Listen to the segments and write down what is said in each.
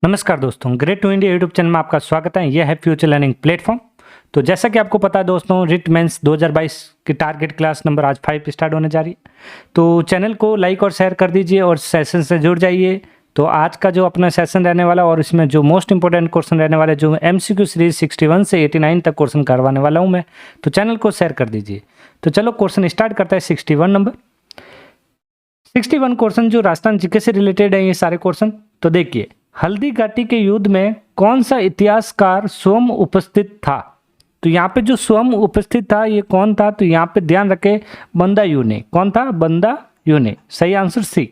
नमस्कार दोस्तों, great to India YouTube channel में आपका स्वागत है। यह है फ्यूचर लर्निंग प्लेटफॉर्म। तो जैसा कि आपको पता है दोस्तों, रिट मेंस 2022 की टारगेट क्लास नंबर आज 5 स्टार्ट होने जा रही है। तो चैनल को लाइक और शेयर कर दीजिए और सेशन से जुड़ जाइए। तो आज का जो अपना सेशन रहने वाला और इसमें जो मोस्ट इंपॉर्टेंट क्वेश्चन रहने वाले, जो MCQ सीरीज 61 से 89 तक क्वेश्चन करवाने वाला हूँ मैं, तो चैनल को शेयर कर दीजिए। तो चलो क्वेश्चन स्टार्ट करता है। 61 नंबर 61 क्वेश्चन जो राजस्थान जीके से रिलेटेड है ये सारे क्वेश्चन। तो देखिए, हल्दी घाटी के युद्ध में कौन सा इतिहासकार स्वयं उपस्थित था? तो यहाँ पे जो स्वयं उपस्थित था ये कौन था? तो यहाँ पे ध्यान रखें, बंदा यूने। कौन था? बंदा यूने। सही आंसर सी।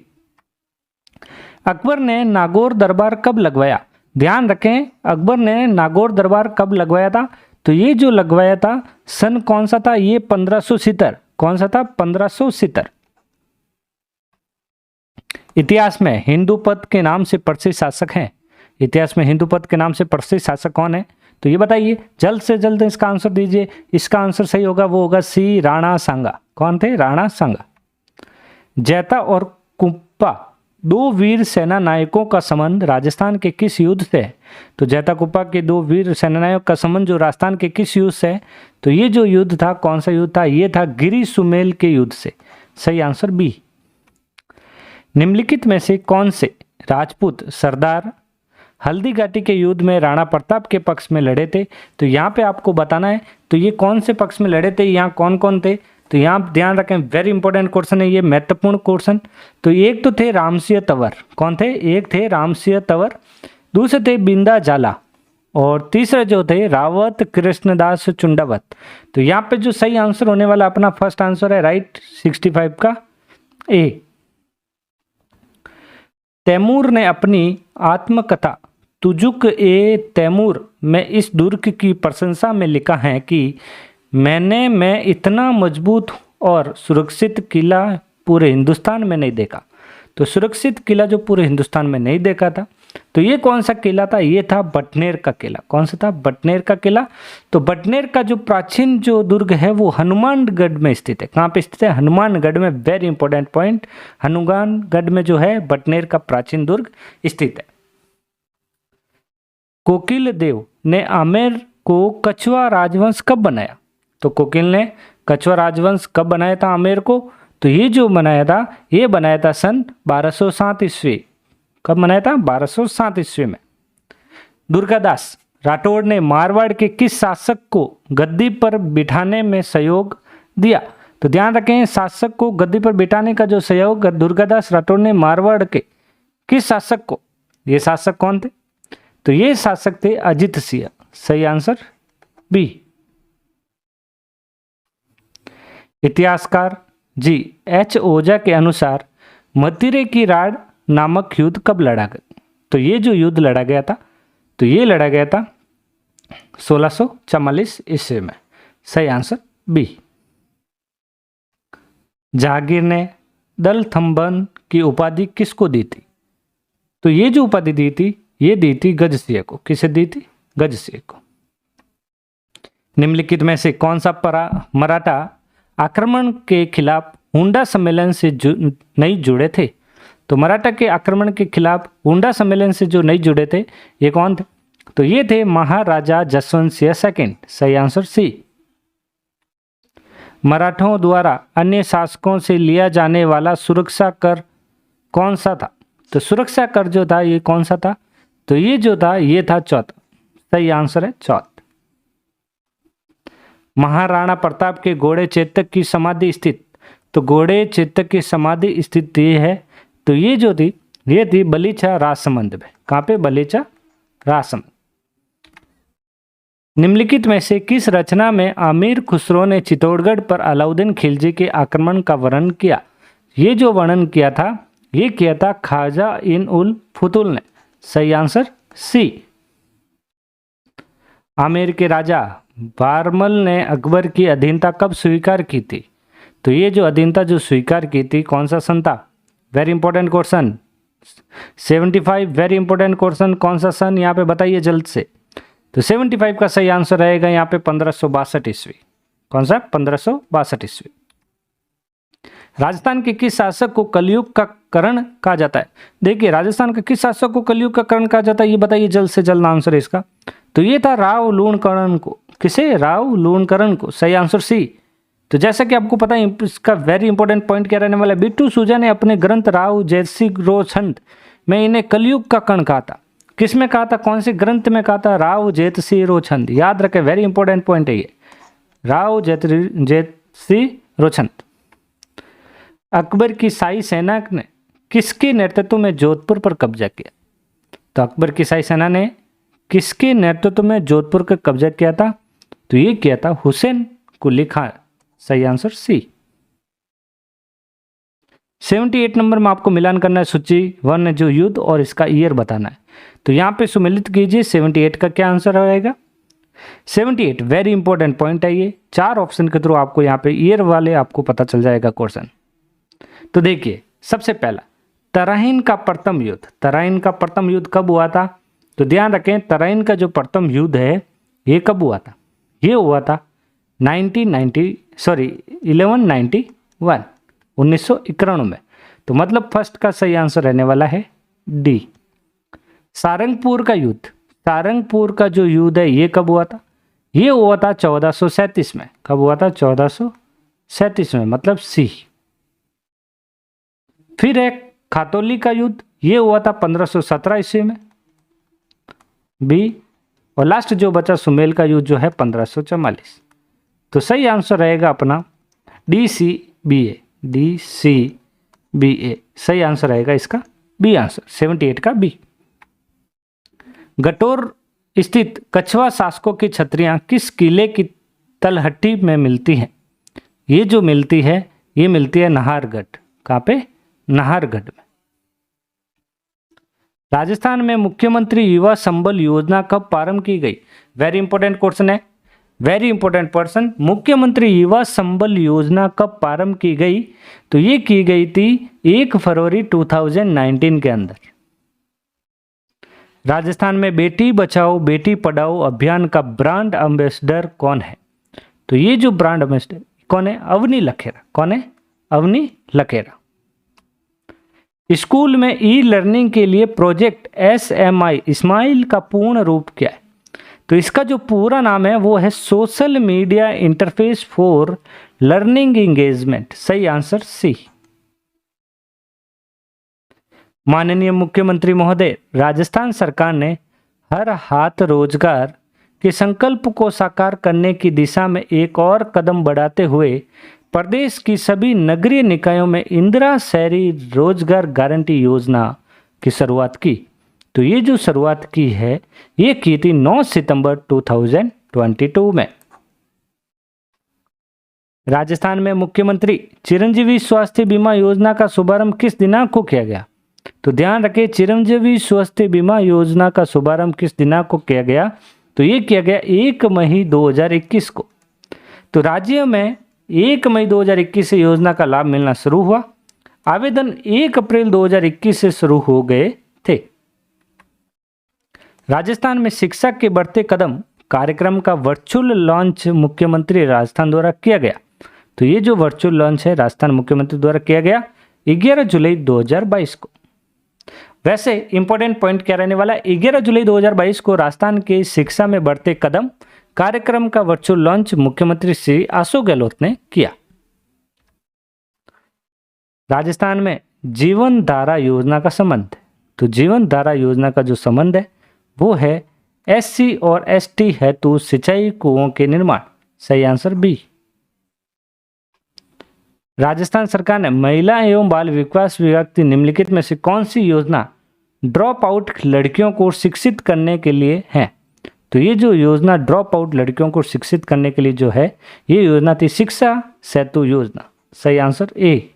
अकबर ने नागौर दरबार कब लगवाया? ध्यान रखें, अकबर ने नागौर दरबार कब लगवाया था? तो ये जो लगवाया था सन कौन सा था? ये 1570। कौन सा था? 1570। इतिहास में हिंदूपद के नाम से प्रसिद्ध शासक हैं। इतिहास में हिंदूपद के नाम से प्रसिद्ध शासक कौन है? तो ये बताइए, जल्द से जल्द इसका आंसर दीजिए। इसका आंसर सही होगा, वो होगा सी, राणा सांगा। कौन थे? राणा सांगा। जैता और कुप्पा दो वीर सेना नायकों का संबंध राजस्थान के किस युद्ध से है? तो जैता कुप्पा के दो वीर सेनानायकों का संबंध जो राजस्थान के किस युद्ध से है? तो ये जो युद्ध था, कौन सा युद्ध था? ये था गिरी सुमेल के युद्ध से। सही आंसर बी। निम्नलिखित में से कौन से राजपूत सरदार हल्दी घाटी के युद्ध में राणा प्रताप के पक्ष में लड़े थे? तो यहाँ पे आपको बताना है, तो ये कौन से पक्ष में लड़े थे, यहाँ कौन कौन थे? तो यहाँ ध्यान रखें, वेरी इंपॉर्टेंट क्वेश्चन है ये, महत्वपूर्ण क्वेश्चन। तो एक तो थे रामसिंह तंवर। कौन थे? एक थे रामसिंह तंवर, दूसरे थे बिंदा जाला, और तीसरे जो थे रावत कृष्णदास चुंडावत। तो यहाँ पे जो सही आंसर होने वाला अपना फर्स्ट आंसर है राइट, 65 का ए। तैमूर ने अपनी आत्मकथा तुजुक ए तैमूर में इस दुर्ग की प्रशंसा में लिखा है कि मैं इतना मजबूत और सुरक्षित किला पूरे हिंदुस्तान में नहीं देखा। तो सुरक्षित किला जो पूरे हिंदुस्तान में नहीं देखा था, तो ये कौन सा किला था? ये था बटनेर का किला। कौन सा था? बटनेर का किला। तो बटनेर का जो प्राचीन जो दुर्ग है वो हनुमानगढ़ में स्थित है। कहाँ पे स्थित है? हनुमानगढ़ में। वेरी इंपॉर्टेंट पॉइंट, हनुमानगढ़ में जो है बटनेर का प्राचीन दुर्ग स्थित है। कोकिल देव ने आमेर को कछवा राजवंश कब बनाया? तो कोकिल ने कछवा राजवंश कब बनाया था आमेर को? तो ये जो बनाया था, ये बनाया था सन 1207 ईस्वी। कब बनाया था? 1207 ईस्वी में। दुर्गादास राठौड़ ने मारवाड़ के किस शासक को गद्दी पर बिठाने में सहयोग दिया? तो ध्यान रखें, शासक को गद्दी पर बिठाने का जो सहयोग दुर्गादास राठौड़ ने मारवाड़ के किस शासक को, ये शासक कौन थे? तो ये शासक थे अजित सिंह। सही आंसर बी। इतिहासकार H. ओझा के अनुसार मदिरे की राड़ नामक युद्ध कब लड़ा गया? तो ये जो युद्ध लड़ा गया था, तो ये लड़ा गया था 1644 ईस्वी में। सही आंसर बी। जहांगीर ने दल थम्बन की उपाधि किसको दी थी? तो ये जो उपाधि दी थी, ये दी थी गज सिंह को। किसे दी थी? गज सिंह को। निम्नलिखित में से कौन सा मराठा आक्रमण के खिलाफ हुंडा सम्मेलन से नहीं जुड़े थे? तो मराठा के आक्रमण के खिलाफ हुंडा सम्मेलन से जो नहीं जुड़े थे, ये कौन थे? तो ये थे महाराजा जसवंत सिंह सेकंड। सही आंसर सी। मराठों द्वारा अन्य शासकों से लिया जाने वाला सुरक्षा कर कौन सा था? तो सुरक्षा कर जो था ये कौन सा था? तो ये जो था ये था चौथा। सही आंसर है चौथा। महाराणा प्रताप के घोड़े चेतक की समाधि स्थित, तो घोड़े चेतक की समाधि स्थित ये है, तो ये जो थी ये थी बलीचा राजसमंद में। कहाँ पे? बलीचा राजसमंद। निम्नलिखित में से किस रचना में अमीर खुसरो ने चित्तौड़गढ़ पर अलाउद्दीन खिलजी के आक्रमण का वर्णन किया? ये जो वर्णन किया था, ये किया था ख्वाजा इन उल फुतुल ने। सही आंसर सी। आमेर के राजा बारमल ने अकबर की अधीनता कब स्वीकार की थी? तो ये जो अधीनता जो स्वीकार की थी, कौन सा सन था? Very important question, 75। Very important question, कौन सा सन यहाँ पे बताइए जल्द से। तो 75 का सही आंसर रहेगा यहाँ पे 1562 ईस्वी। कौन सा? 1562 ईस्वी। राजस्थान के किस शासक को कलयुग का करण कहा जाता है? देखिए, राजस्थान के किस शासक को कलयुग का करण कहा जाता है, ये बताइए जल्द से जल्द आंसर है इसका। तो ये था राव लूणकरण को। किसे? राव लूणकरण को। सही आंसर सी। तो जैसा कि आपको पता है, इसका वेरी इंपॉर्टेंट पॉइंट क्या रहने वाला है, बिट्टू सूजा ने अपने ग्रंथ राव जयसी रोछंद में इन्हें कलयुग का कर्ण कहा था। किस में कहा था? कौन से ग्रंथ में कहा था? राव जेतसी रोछंद। याद रखें, वेरी इंपॉर्टेंट पॉइंट है ये, राव जेतसी रोछंद। अकबर की शाही सेना ने किसके नेतृत्व में जोधपुर पर कब्जा किया? तो अकबर की शाही सेना ने किसके नेतृत्व में जोधपुर पर कब्जा किया था? तो ये किया था हुसैन कुली खान। सही आंसर सी। 78 नंबर में आपको मिलान करना है सूची वर्ण जो युद्ध और इसका ईयर बताना है। तो यहाँ पे सुमिलित कीजिए 78 का क्या आंसर रहेगा। 78 वेरी इंपॉर्टेंट पॉइंट है ये। 4 ऑप्शन के थ्रू आपको यहाँ पे ईयर वाले आपको पता चल जाएगा क्वेश्चन। तो देखिए, सबसे पहला तराइन का प्रथम युद्ध। तराइन का प्रथम युद्ध कब हुआ था? तो ध्यान रखें, तराइन का जो प्रथम युद्ध है ये कब हुआ था? ये हुआ था 1991 में। तो मतलब फर्स्ट का सही आंसर रहने वाला है डी। सारंगपुर का युद्ध, सारंगपुर का जो युद्ध है ये कब हुआ था? ये हुआ था 1437 में। कब हुआ था? 1437 में, मतलब सी। फिर एक खातौली का युद्ध, ये हुआ था 1517 ईस्वी में, बी। और लास्ट जो बचा सुमेल का युद्ध जो है 1544। तो सही आंसर रहेगा अपना DCBA। DCBA सही आंसर रहेगा इसका बी आंसर, 78 का बी। गटोर स्थित कछवा शासकों की छतरियां किस किले की तलहटी में मिलती हैं? ये जो मिलती है ये मिलती है नाहरगढ़। कहाँ पे? नाहरगढ़ में। राजस्थान में मुख्यमंत्री युवा संबल योजना कब प्रारंभ की गई? वेरी इंपॉर्टेंट क्वेश्चन है, वेरी इंपॉर्टेंट पर्सन। मुख्यमंत्री युवा संबल योजना कब प्रारंभ की गई? तो ये की गई थी 1 फरवरी 2019 के अंदर। राजस्थान में बेटी बचाओ बेटी पढ़ाओ अभियान का ब्रांड एम्बेसडर कौन है? तो ये जो ब्रांड एम्बेसडर कौन है? अवनी लखेरा। कौन है? अवनी लखेरा। स्कूल में ई लर्निंग के लिए प्रोजेक्ट SMI स्माइल का पूर्ण रूप क्या है? तो इसका जो पूरा नाम है वो है social media interface for learning engagement. सही आंसर सी। माननीय मुख्यमंत्री महोदय, राजस्थान सरकार ने हर हाथ रोजगार के संकल्प को साकार करने की दिशा में एक और कदम बढ़ाते हुए प्रदेश की सभी नगरीय निकायों में इंदिरा शहरी रोजगार गारंटी योजना की शुरुआत की। तो ये जो शुरुआत की है ये की थी 9 सितंबर 2022 में। राजस्थान में मुख्यमंत्री चिरंजीवी स्वास्थ्य बीमा योजना का शुभारंभ किस दिनांक को किया गया? तो ध्यान रखें, चिरंजीवी स्वास्थ्य बीमा योजना का शुभारंभ किस दिनांक को किया गया? तो ये किया गया 1 मई 2021 को। तो राज्य में 1 मई 2021 से योजना का लाभ मिलना शुरू हुआ। आवेदन 1 अप्रैल 2021 से शुरू हो गए थे। राजस्थान में शिक्षा के बढ़ते कदम कार्यक्रम का वर्चुअल लॉन्च मुख्यमंत्री राजस्थान द्वारा किया गया। तो ये जो वर्चुअल लॉन्च है राजस्थान मुख्यमंत्री द्वारा किया गया 11 जुलाई 2022 को। वैसे इंपॉर्टेंट पॉइंट क्या रहने वाला है? 11 जुलाई 2022 को राजस्थान के शिक्षा में बढ़ते कदम कार्यक्रम का वर्चुअल लॉन्च मुख्यमंत्री श्री अशोक गहलोत ने किया। राजस्थान में जीवन धारा योजना का संबंध, तो जीवन धारा योजना का जो संबंध है वो है SC और ST हेतु सिंचाई कुओं के निर्माण। सही आंसर बी। राजस्थान सरकार ने महिला एवं बाल विकास विभाग की निम्नलिखित में से कौन सी योजना ड्रॉप आउट लड़कियों को शिक्षित करने के लिए है? तो ये जो योजना ड्रॉप आउट लड़कियों को शिक्षित करने के लिए जो है ये योजना थी शिक्षा सेतु योजना। सही आंसर ए।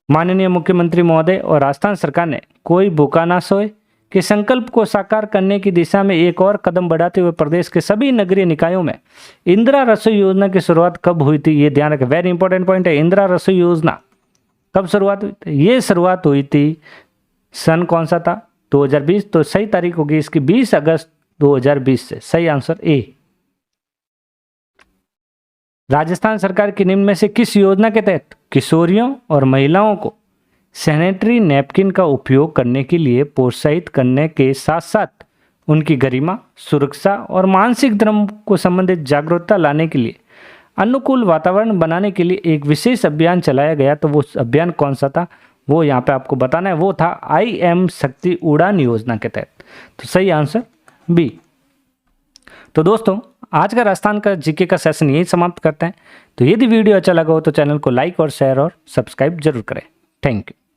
माननीय मुख्यमंत्री महोदय और राजस्थान सरकार ने कोई भूखा ना सोए के संकल्प को साकार करने की दिशा में एक और कदम बढ़ाते हुए प्रदेश के सभी नगरीय निकायों में इंदिरा रसोई योजना की शुरुआत कब हुई थी? ये ध्यान रखें, वेरी इंपॉर्टेंट पॉइंट है। इंदिरा रसोई योजना कब शुरुआत हुई थी? ये शुरुआत हुई थी सन कौन सा था? 2020। तो सही तारीख होगी इसकी 20 अगस्त 2020 से। सही आंसर ए। राजस्थान सरकार की निम्न में से किस योजना के तहत किशोरियों और महिलाओं को सैनिटरी नैपकिन का उपयोग करने के लिए प्रोत्साहित करने के साथ साथ उनकी गरिमा, सुरक्षा और मानसिक धर्म को संबंधित जागरूकता लाने के लिए अनुकूल वातावरण बनाने के लिए एक विशेष अभियान चलाया गया? तो वो अभियान कौन सा था, वो यहाँ पे आपको बताना है। वो था IM शक्ति उड़ान योजना के तहत। तो सही आंसर बी। तो दोस्तों, आज का राजस्थान का जीके का सेशन यही समाप्त करते हैं। तो यदि वीडियो अच्छा लगा हो तो चैनल को लाइक और शेयर और सब्सक्राइब जरूर करें। Thank you.